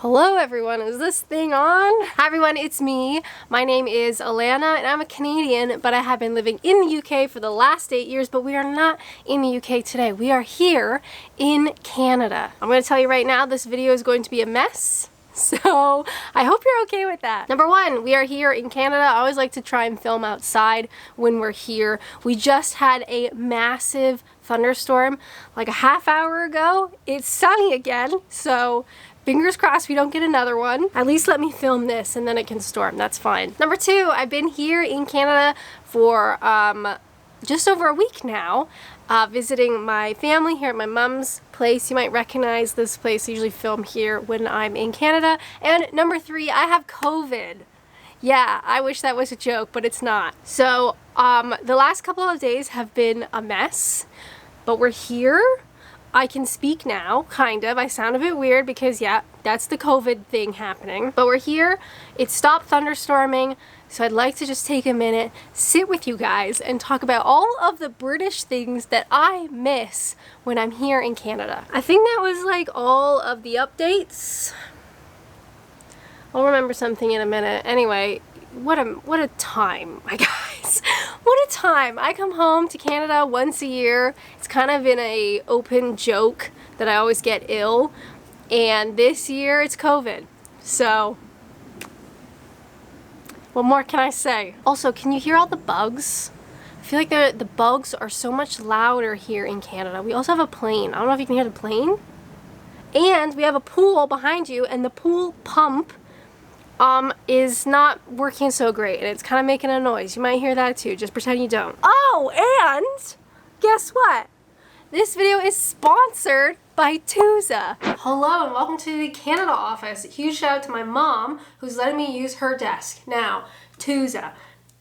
Hello everyone, is this thing on? Hi everyone, it's me. My name is Alanna and I'm a Canadian, but I have been living in the UK for the last 8 years, but we are not in the UK today. We are here in Canada. I'm going to tell you right now, this video is going to be a mess. So I hope you're okay with that. Number one, we are here in Canada. I always like to try and film outside when we're here. We just had a massive thunderstorm like a half hour ago. It's sunny again, so fingers crossed we don't get another one. At least let me film this and then it can storm. That's fine. Number two, I've been here in Canada for just over a week now, visiting my family here at my mom's place. You might recognize this place. I usually film here when I'm in Canada. And number three, I have COVID. Yeah, I wish that was a joke, but it's not. So the last couple of days have been a mess, but we're here. I can speak now, kind of. I sound a bit weird because, yeah, that's the COVID thing happening. But we're here. It stopped thunderstorming, so I'd like to just take a minute, sit with you guys, and talk about all of the British things that I miss when I'm here in Canada. I think that was like all of the updates. I'll remember something in a minute. Anyway, what a time, my guys. What a time. I come home to Canada once a year. It's kind of in a open joke that I always get ill. And this year it's COVID. So what more can I say? Also, can you hear all the bugs? I feel like the bugs are so much louder here in Canada. We also have a plane. I don't know if you can hear the plane. And we have a pool behind you, and the pool pump is not working so great, and it's kind of making a noise. You might hear that too. Just pretend you don't. Oh, and guess what? This video is sponsored by Tuza. Hello and welcome to the Canada office. A huge shout out to my mom who's letting me use her desk. Now, Tuza.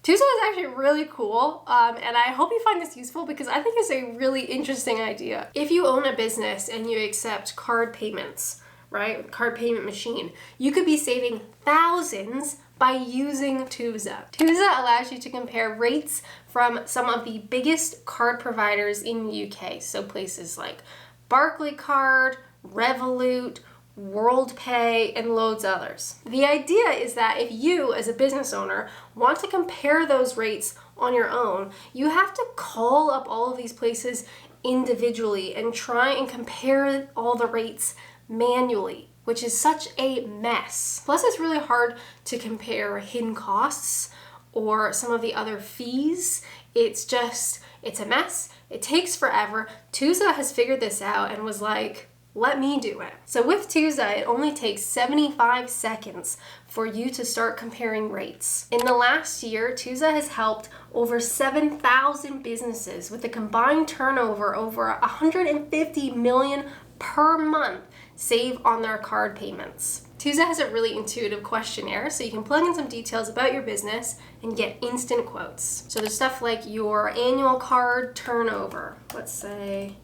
Tuza is actually really cool, and I hope you find this useful because I think it's a really interesting idea. If you own a business and you accept card payments, right, card payment machine, you could be saving thousands by using Tuza. Tuza allows you to compare rates from some of the biggest card providers in the UK, so places like Barclaycard, Revolut, WorldPay, and loads others. The idea is that if you, as a business owner, want to compare those rates on your own, you have to call up all of these places individually and try and compare all the rates manually, which is such a mess. Plus, it's really hard to compare hidden costs or some of the other fees. It's a mess. It takes forever. Tuza has figured this out and was like, let me do it. So with Tuza, it only takes 75 seconds for you to start comparing rates. In the last year, Tuza has helped over 7,000 businesses with a combined turnover over 150 million per month save on their card payments. Tuza has a really intuitive questionnaire, so you can plug in some details about your business and get instant quotes. So there's stuff like your annual card turnover. Let's say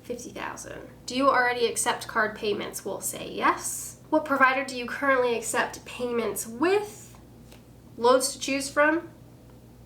50,000. Do you already accept card payments? We'll say yes. What provider do you currently accept payments with? Loads to choose from.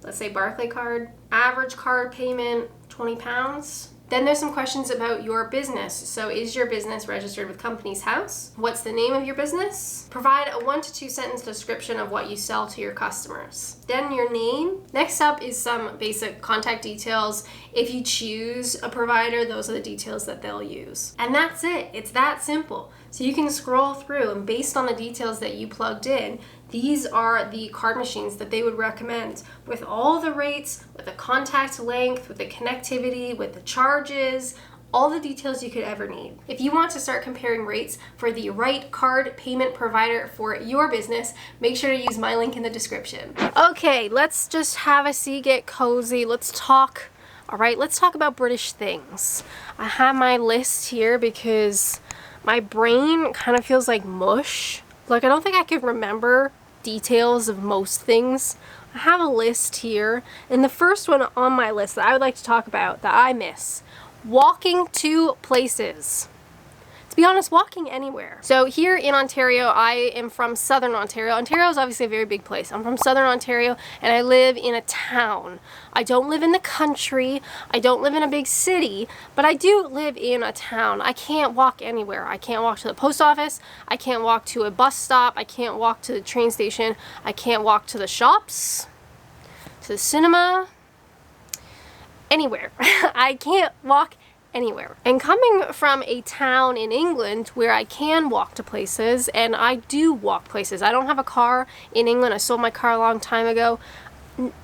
Let's say Barclaycard. Average card payment, £20. Then there's some questions about your business. So is your business registered with Companies House? What's the name of your business? Provide a 1 to 2 sentence description of what you sell to your customers. Then your name. Next up is some basic contact details. If you choose a provider, those are the details that they'll use. And that's it. It's that simple. So you can scroll through, and based on the details that you plugged in, these are the card machines that they would recommend with all the rates, with the contact length, with the connectivity, with the charges, all the details you could ever need. If you want to start comparing rates for the right card payment provider for your business, make sure to use my link in the description. Okay, let's just have a seat, get cozy. Let's talk. All right, let's talk about British things. I have my list here because my brain kind of feels like mush. Like, I don't think I could remember details of most things. I have a list here, and the first one on my list that I would like to talk about that I miss: walking to places. It's to be honest, walking anywhere. So here in Ontario, I am from Southern Ontario. Ontario is obviously a very big place. I'm from Southern Ontario and I live in a town. I don't live in the country. I don't live in a big city, but I do live in a town. I can't walk anywhere. I can't walk to the post office. I can't walk to a bus stop. I can't walk to the train station. I can't walk to the shops, to the cinema, anywhere. I can't walk anywhere. And coming from a town in England where I can walk to places, and I do walk places. I don't have a car in England. I sold my car a long time ago.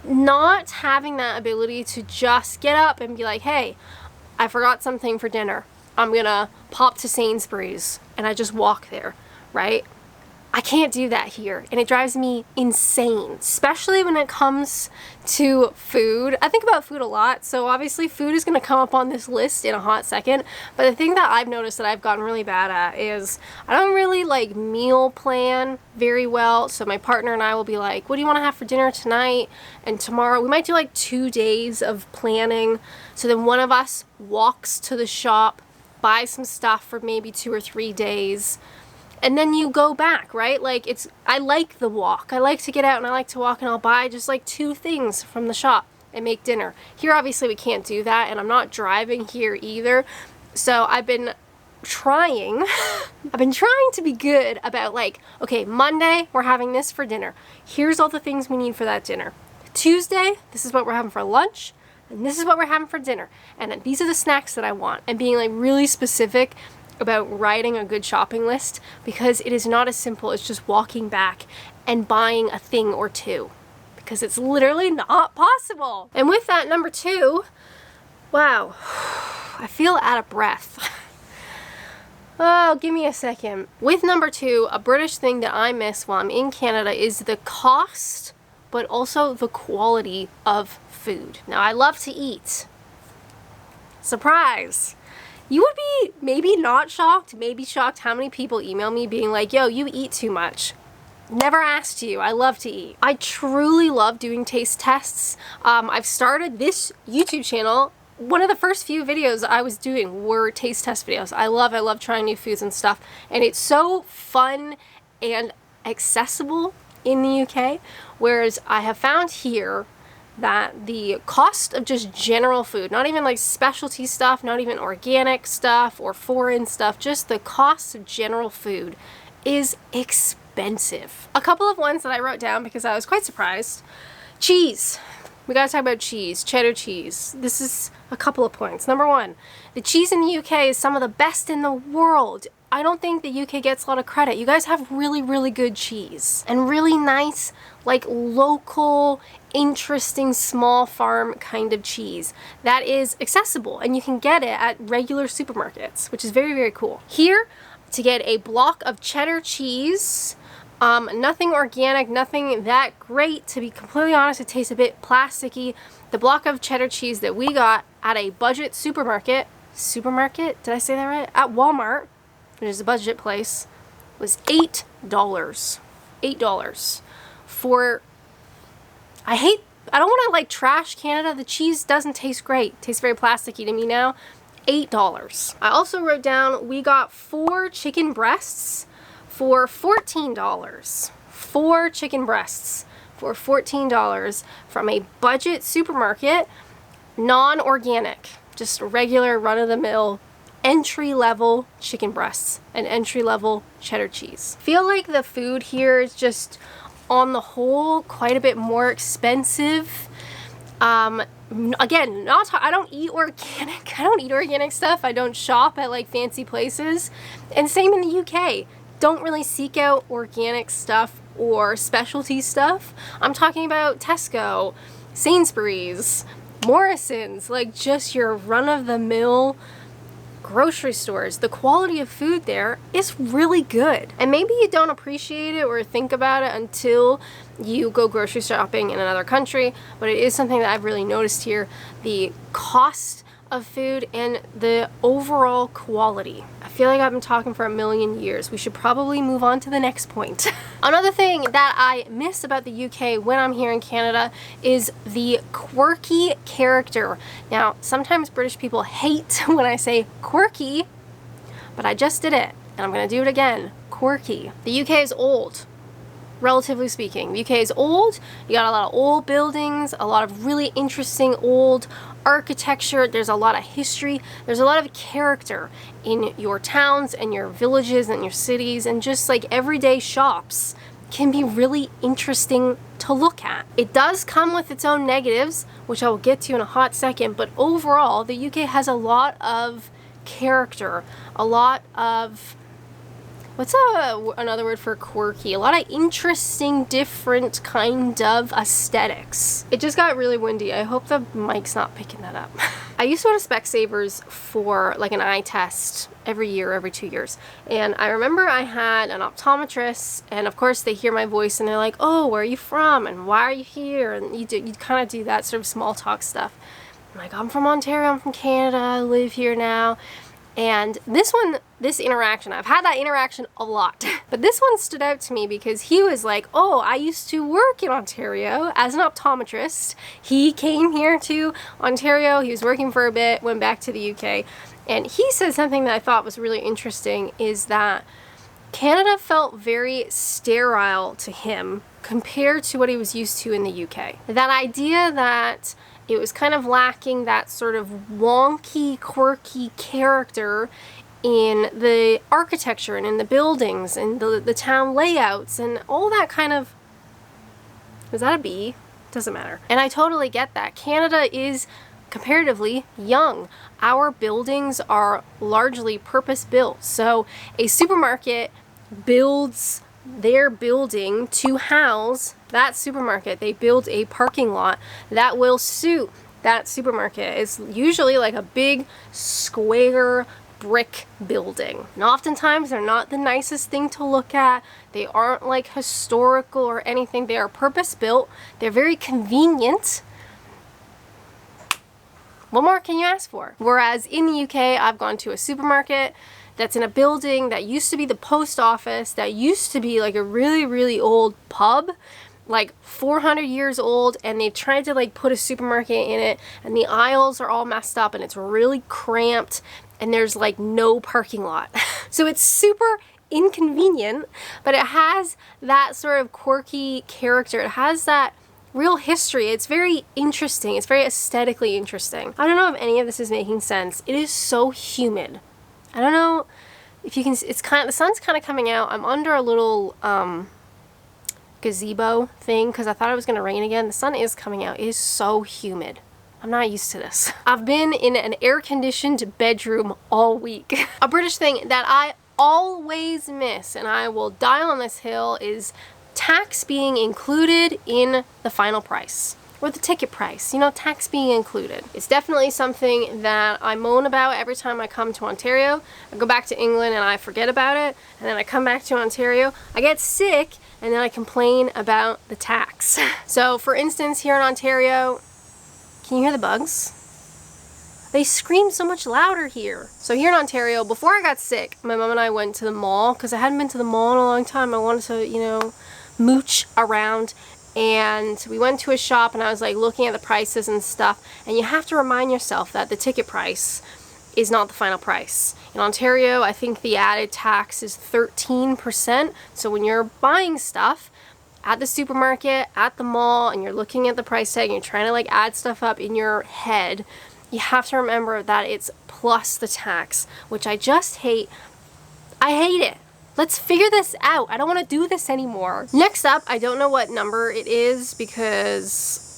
Not having that ability to just get up and be like, hey, I forgot something for dinner. I'm gonna pop to Sainsbury's, and I just walk there, right? I can't do that here, and it drives me insane, especially when it comes to food. I think about food a lot, so obviously food is going to come up on this list in a hot second, but the thing that I've noticed that I've gotten really bad at is I don't really like meal plan very well. So my partner and I will be like, what do you want to have for dinner tonight and tomorrow? We might do like 2 days of planning, so then one of us walks to the shop, buys some stuff for maybe 2 or 3 days, and then you go back, right? Like I like the walk. I like to get out and I like to walk, and I'll buy just like 2 things from the shop and make dinner. Here, obviously we can't do that, and I'm not driving here either. So I've been trying, to be good about like, okay, Monday, we're having this for dinner. Here's all the things we need for that dinner. Tuesday, this is what we're having for lunch, and this is what we're having for dinner. And then these are the snacks that I want, and being like really specific about writing a good shopping list, because it is not as simple as just walking back and buying a thing or 2, because it's literally not possible. And with that, number 2, wow, I feel out of breath. Oh, give me a second. With number 2, a British thing that I miss while I'm in Canada is the cost, but also the quality of food. Now, I love to eat. Surprise! You would be maybe not shocked, maybe shocked how many people email me being like, yo, you eat too much. Never asked you. I love to eat. I truly love doing taste tests. I've started this YouTube channel. One of the first few videos I was doing were taste test videos. I love trying new foods and stuff. And it's so fun and accessible in the UK. Whereas I have found here that the cost of just general food, not even like specialty stuff, not even organic stuff or foreign stuff, just the cost of general food is expensive. A couple of ones that I wrote down because I was quite surprised. Cheese. We gotta talk about cheese, cheddar cheese. This is a couple of points. Number 1, the cheese in the UK is some of the best in the world. I don't think the UK gets a lot of credit. You guys have really, really good cheese and really nice, like local, interesting, small farm kind of cheese that is accessible, and you can get it at regular supermarkets, which is very, very cool. Here, to get a block of cheddar cheese, nothing organic, nothing that great. To be completely honest, it tastes a bit plasticky. The block of cheddar cheese that we got at a budget supermarket, did I say that right? At Walmart, which is a budget place, was $8. $8 for, I don't want to like trash Canada. The cheese doesn't taste great. It tastes very plasticky to me now. $8. I also wrote down we got 4 chicken breasts for $14. 4 chicken breasts for $14 from a budget supermarket, non-organic, just regular run-of-the-mill entry-level chicken breasts and entry-level cheddar cheese. Feel like the food here is just on the whole quite a bit more expensive. Again, I don't eat organic. I don't eat organic stuff. I don't shop at like fancy places. And same in the UK. Don't really seek out organic stuff or specialty stuff. I'm talking about Tesco, Sainsbury's, Morrison's, like just your run-of-the-mill grocery stores. The quality of food there is really good. And maybe you don't appreciate it or think about it until you go grocery shopping in another country, but it is something that I've really noticed here. The cost of food and the overall quality. I feel like I've been talking for a million years. We should probably move on to the next point. Another thing that I miss about the UK when I'm here in Canada is the quirky character. Now, sometimes British people hate when I say quirky, but I just did it, and I'm gonna do it again. Quirky. The UK is old. Relatively speaking, the UK is old. You got a lot of old buildings, a lot of really interesting old architecture. There's a lot of history. There's a lot of character in your towns and your villages and your cities, and just like everyday shops can be really interesting to look at. It does come with its own negatives, which I will get to in a hot second, but overall, the UK has a lot of character, a lot of, what's another word for quirky? A lot of interesting, different kind of aesthetics. It just got really windy. I hope the mic's not picking that up. I used to go to Specsavers for like an eye test every year, every 2 years. And I remember I had an optometrist, and of course they hear my voice and they're like, oh, where are you from? And why are you here? And you kind of do that sort of small talk stuff. I'm like, I'm from Ontario, I'm from Canada, I live here now. And this interaction, I've had that interaction a lot, but this one stood out to me because he was like, oh, I used to work in Ontario as an optometrist. He came here to Ontario, he was working for a bit, went back to the UK, and he said something that I thought was really interesting, is that Canada felt very sterile to him compared to what he was used to in the UK. That idea that it was kind of lacking that sort of wonky, quirky character in the architecture and in the buildings and the town layouts and all that kind of... Was that a bee? Doesn't matter. And I totally get that. Canada is comparatively young. Our buildings are largely purpose-built. So a supermarket builds their building to house that supermarket. They build a parking lot that will suit that supermarket. It's usually like a big square brick building. And oftentimes they're not the nicest thing to look at. They aren't like historical or anything. They are purpose built. They're very convenient. What more can you ask for? Whereas in the UK, I've gone to a supermarket that's in a building that used to be the post office, that used to be like a really, really old pub, like 400 years old, and they've tried to like put a supermarket in it, and the aisles are all messed up and it's really cramped, and there's like no parking lot. So it's super inconvenient, but it has that sort of quirky character. It has that real history. It's very interesting. It's very aesthetically interesting. I don't know if any of this is making sense. It is so humid. I don't know if you can, it's kind of, the sun's kind of coming out. I'm under a little gazebo thing because I thought it was going to rain again. The sun is coming out. It is so humid. I'm not used to this. I've been in an air-conditioned bedroom all week. A British thing that I always miss, and I will die on this hill, is tax being included in the final price. Or the ticket price, you know, tax being included. It's definitely something that I moan about every time I come to Ontario. I go back to England and I forget about it, and then I come back to Ontario, I get sick, and then I complain about the tax. So for instance, here in Ontario, can you hear the bugs? They scream so much louder here. So here in Ontario, before I got sick, my mom and I went to the mall, because I hadn't been to the mall in a long time. I wanted to, you know, mooch around. And we went to a shop and I was like looking at the prices and stuff, and you have to remind yourself that the ticket price is not the final price. In Ontario, I think the added tax is 13%. So when you're buying stuff at the supermarket, at the mall, and you're looking at the price tag and you're trying to like add stuff up in your head, you have to remember that it's plus the tax, which I just hate. I hate it. Let's figure this out. I don't want to do this anymore. Next up, I don't know what number it is because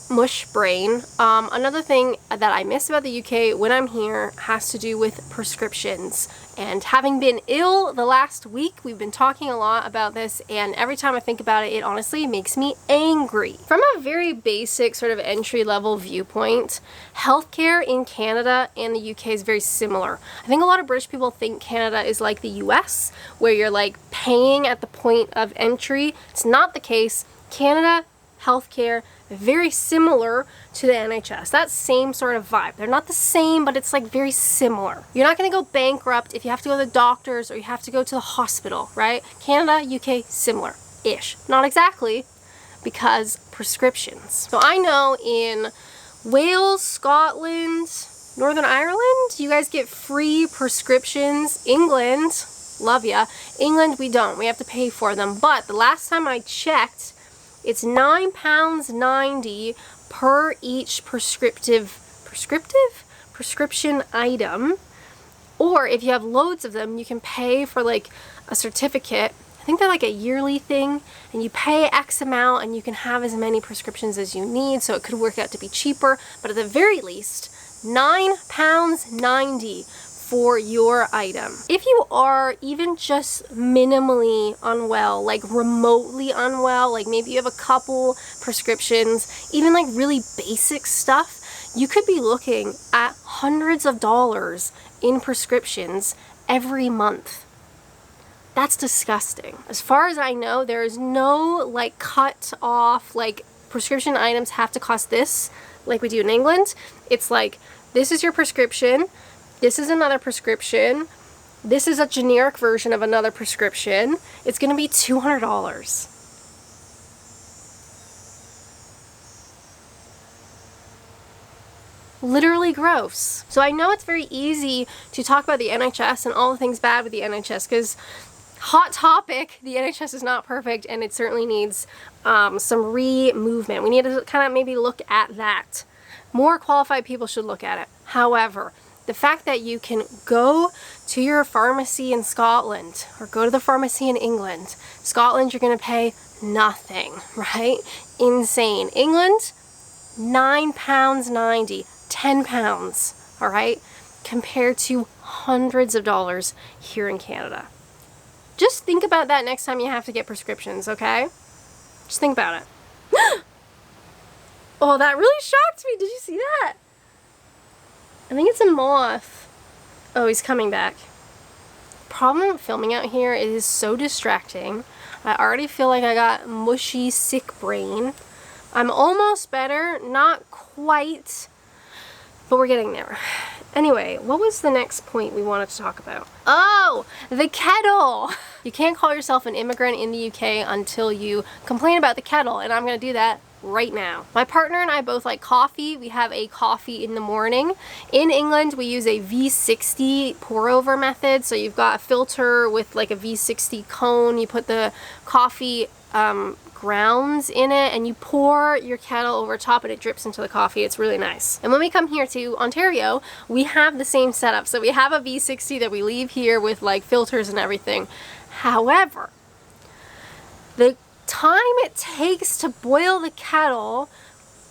mush brain. Another thing that I miss about the UK when I'm here has to do with prescriptions. And having been ill the last week, we've been talking a lot about this, and every time I think about it, it honestly makes me angry. From a very basic sort of entry-level viewpoint, healthcare in Canada and the UK is very similar. I think a lot of British people think Canada is like the US, where you're like paying at the point of entry. It's not the case. Canada, healthcare, very similar to the NHS. That same sort of vibe. They're not the same, but it's like very similar. You're not gonna go bankrupt if you have to go to the doctors or you have to go to the hospital, right? Canada, UK, similar-ish. Not exactly, because prescriptions. So I know in Wales, Scotland, Northern Ireland, you guys get free prescriptions. England, love ya. England, we don't. We have to pay for them. But the last time I checked, it's £9.90 per each prescription item. Or if you have loads of them, you can pay for like a certificate. I think they're like a yearly thing, and you pay X amount and you can have as many prescriptions as you need, so it could work out to be cheaper. But at the very least, £9.90 for your item. If you are even just minimally unwell, like remotely unwell, like maybe you have a couple prescriptions, even like really basic stuff, you could be looking at hundreds of dollars in prescriptions every month. That's disgusting. As far as I know, there is no like cut off, like prescription items have to cost this, like we do in England. It's like, this is your prescription, this is another prescription, this is a generic version of another prescription. It's gonna be $200. Literally gross. So I know it's very easy to talk about the NHS and all the things bad with the NHS, because hot topic, the NHS is not perfect and it certainly needs some movement. We need to kind of maybe look at that. More qualified people should look at it. However, the fact that you can go to your pharmacy in Scotland or go to the pharmacy in England. Scotland, you're going to pay nothing, right? Insane. England, £9.90, £10, all right? Compared to hundreds of dollars here in Canada. Just think about that next time you have to get prescriptions, okay? Just think about it. Oh, that really shocked me. Did you see that? I think it's a moth. Oh, he's coming back. Problem with filming out here is so distracting. I already feel like I got mushy, sick brain. I'm almost better, not quite, but we're getting there. Anyway, what was the next point we wanted to talk about? Oh, the kettle. You can't call yourself an immigrant in the UK until you complain about the kettle, and I'm gonna do that right now. My partner and I both like coffee. We have a coffee in the morning. In England, we use a V60 pour over method. So you've got a filter with like a V60 cone. You put the coffee grounds in it and you pour your kettle over top and it drips into the coffee. It's really nice. And when we come here to Ontario, we have the same setup. So we have a V60 that we leave here with like filters and everything. However, the time it takes to boil the kettle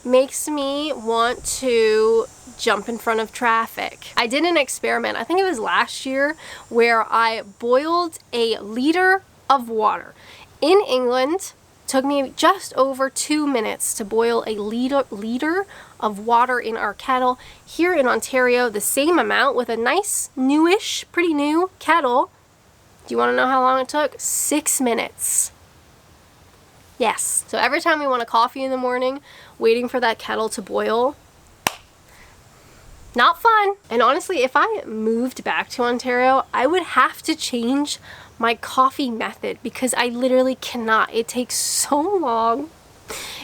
makes me want to jump in front of traffic. I did an experiment, I think it was last year, where I boiled a liter of water. In England, it took me just over 2 minutes to boil a liter of water in our kettle. Here in Ontario, the same amount with a nice newish, pretty new kettle. Do you want to know how long it took? 6 minutes. Yes. So every time we want a coffee in the morning, waiting for that kettle to boil, not fun. And honestly, if I moved back to Ontario, I would have to change my coffee method because I literally cannot. It takes so long.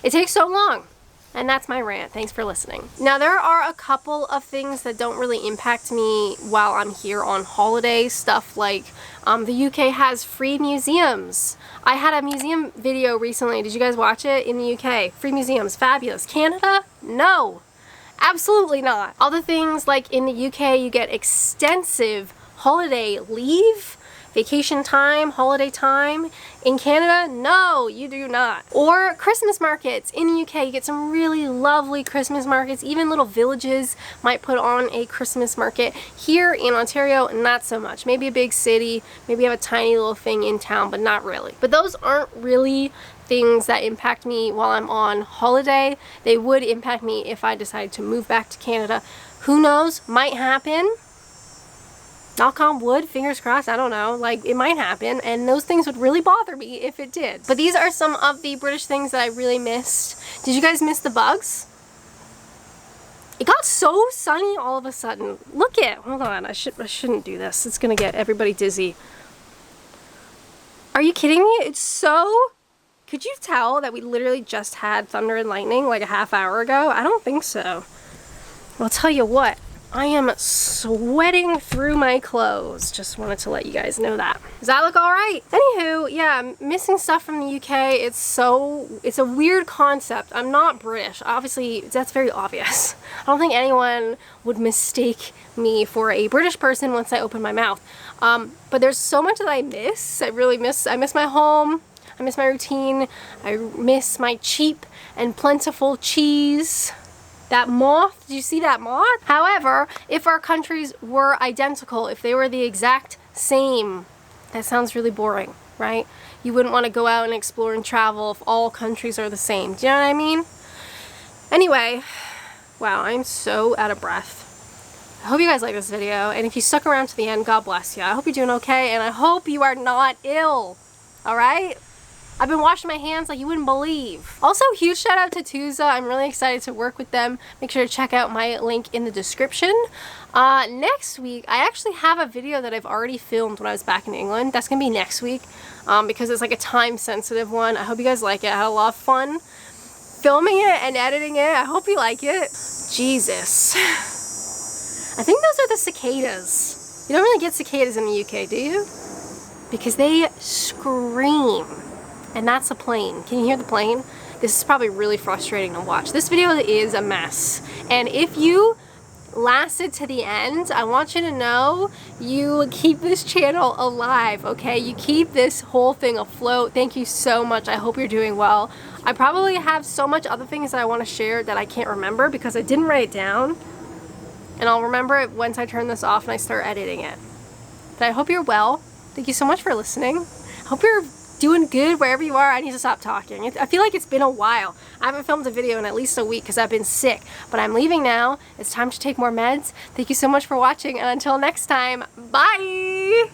It takes so long. And that's my rant. Thanks for listening. Now, there are a couple of things that don't really impact me while I'm here on holiday. Stuff like the UK has free museums. I had a museum video recently. Did you guys watch it? In the UK. Free museums. Fabulous. Canada? No. Absolutely not. Other things like in the UK, you get extensive holiday leave. Vacation time, holiday time. In Canada, no, you do not. Or Christmas markets. In the UK, you get some really lovely Christmas markets. Even little villages might put on a Christmas market. Here in Ontario, not so much. Maybe a big city, maybe you have a tiny little thing in town, but not really. But those aren't really things that impact me while I'm on holiday. They would impact me if I decided to move back to Canada. Who knows? Might happen. Knock on wood, fingers crossed, I don't know, like it might happen, and those things would really bother me if it did. But these are some of the British things that I really missed. Did you guys miss the bugs? It got so sunny all of a sudden. Look it, hold on, I shouldn't do this. It's gonna get everybody dizzy. Are you kidding me? It's so, could you tell that we literally just had thunder and lightning like a half hour ago? I don't think so. I'll tell you what. I am sweating through my clothes. Just wanted to let you guys know that. Does that look all right? Anywho, yeah, I'm missing stuff from the UK. It's a weird concept. I'm not British. Obviously, that's very obvious. I don't think anyone would mistake me for a British person once I open my mouth. But there's so much that I miss. I miss my home. I miss my routine. I miss my cheap and plentiful cheese. That moth, did you see that moth? However, if our countries were identical, if they were the exact same, that sounds really boring, right? You wouldn't want to go out and explore and travel if all countries are the same. Do you know what I mean? Anyway, wow, I'm so out of breath. I hope you guys like this video, and if you stuck around to the end, God bless you. I hope you're doing okay, and I hope you are not ill, all right? I've been washing my hands like you wouldn't believe. Also, huge shout out to Tuza. I'm really excited to work with them. Make sure to check out my link in the description. Next week, I actually have a video that I've already filmed when I was back in England. That's gonna be next week because it's like a time-sensitive one. I hope you guys like it. I had a lot of fun filming it and editing it. I hope you like it. Jesus. I think those are the cicadas. You don't really get cicadas in the UK, do you? Because they scream. And that's a plane. Can you hear the plane? This is probably really frustrating to watch. This video is a mess. And if you lasted to the end, I want you to know you keep this channel alive, okay? You keep this whole thing afloat. Thank you so much. I hope you're doing well. I probably have so much other things that I want to share that I can't remember because I didn't write it down. And I'll remember it once I turn this off and I start editing it. But I hope you're well. Thank you so much for listening. I hope you're doing good wherever you are. I need to stop talking. I feel like it's been a while. I haven't filmed a video in at least a week because I've been sick. But I'm leaving now. It's time to take more meds. Thank you so much for watching, and until next time, bye!